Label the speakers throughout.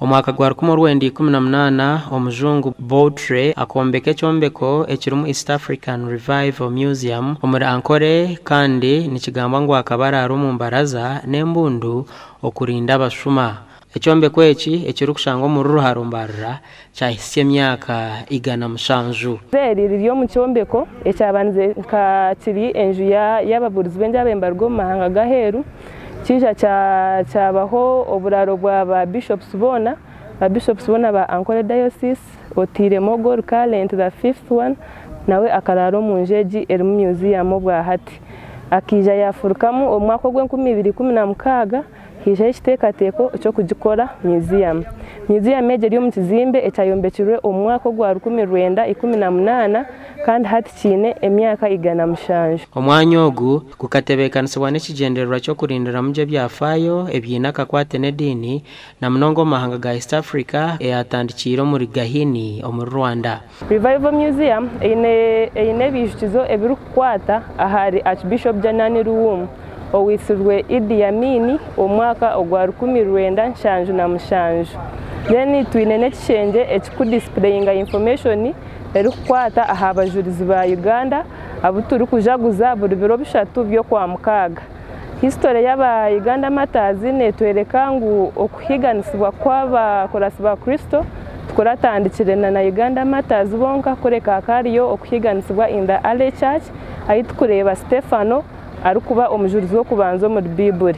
Speaker 1: Omwaka gwa 2018 omuzungu Boutre akombeka ekyombeko ekirimu East African Revival Museum omuri Ankole kandi nikigamba ngu akabara ari mu mbaraza n'embundu okurinda abashuma. Ekyombeko eki ekiri kushanga omuri Ruharumbarra kyahisye emyaka 107.
Speaker 2: Riri mu kyombeko ekyabanze nka kiri enju y'ababuruzi b'enjabembargo mu mahanga gaheru. Kija cyabaho oburaro bwa ba bishops bona ba Ankole Diocese Otile Mogor Current the fifth one nawe akararo mu njeji eri mu museum bwa hati akija yafurukamu omwaka gwe 2016 hije ekiteekateko cyo kugikora museum ejeri mu kizimbe ekyayombekirwe omwaka gwa 1918 kandi hati kine emyaka 107.
Speaker 1: Omwanya ogu gukatebekanisiibwa n'ekigendererwa cyo kurindira muje byafaayo ebyina kakwate n'edini na mnongo mahanga ga East Africa eyatandikira muri Gahini omuri Rwanda.
Speaker 2: Revival Museum eine bijukizo ebiri kukwata ahari Archbishop Janani Ruwum owisirwe Idi Amin omwaka ogwa 1977. Then twine n'ekishenge ekikudisplayinga information eri kukwata aha bajulizi ba Uganda abuturi kujaguza buri biro bishatu byo kwa mukaga. History y'aba Uganda Matters netwereka ngu okuhiganisibwa kw'abakorasi ba Kristo tukuratandikire na Uganda Matters bonka kureka kariyo okuhiganisibwa in the early church ayitukureba Stefano ari kuba omujulizi wo kubanza muri Bible.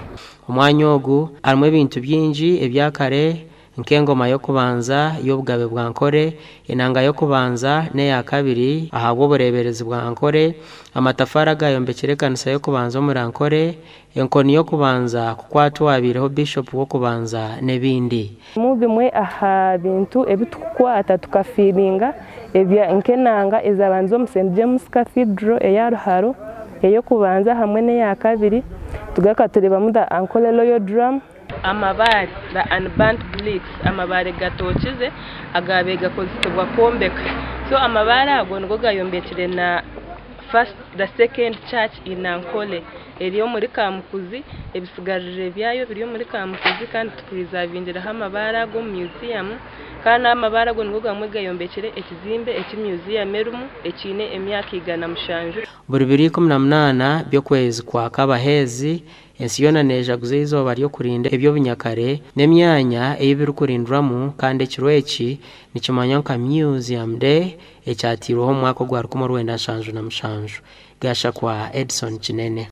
Speaker 1: Omwanya ogu arimo ebintu byingi ebyakare nk'engoma yo kubanza y'obugabe bwa Ankole, enanga yo kubanza n'eya kabiri ahabwo obureberezi bwa Ankole, amatafari agayombekere kanisa yo kubanza muri Ankole, enkoni yo kubanza kukwatwa abireho bishop wo kubanza n'ebindi.
Speaker 2: Mu bimwe aha bintu ebitukwata tukafilinga ebya nkenanga ezabanza mu St James Cathedral eya Ruharo eyo kubanza hamwe n'eya kabiri tugakatureba mu da Ankole Royal Drum. Amabare the unburnt bricks amabare gatokize agabe gakozitebwa kombeka. So amabare ago ngo gayombekire na the second church in Ankole eriyo muri Kamukuzi ebisigarire byayo biriyo muri Kamukuzi kandi tukurizavingira amabare ago museum kandi amabare ago ngo gamwe gayombekire ekizimbe eki museum erumu ekine emyaka 107.
Speaker 1: Buri 2018 byo kwezi kwa Kabahezi ensi yona nejaguze izoba ryo kurinda ebyo binyakare n'emyanya eyibiri kurindwamu kandi ekiro eki nikimanya nka Museum Day ekyatiroho mwaka gwa 1977. Gasha kwa Edson Kinene.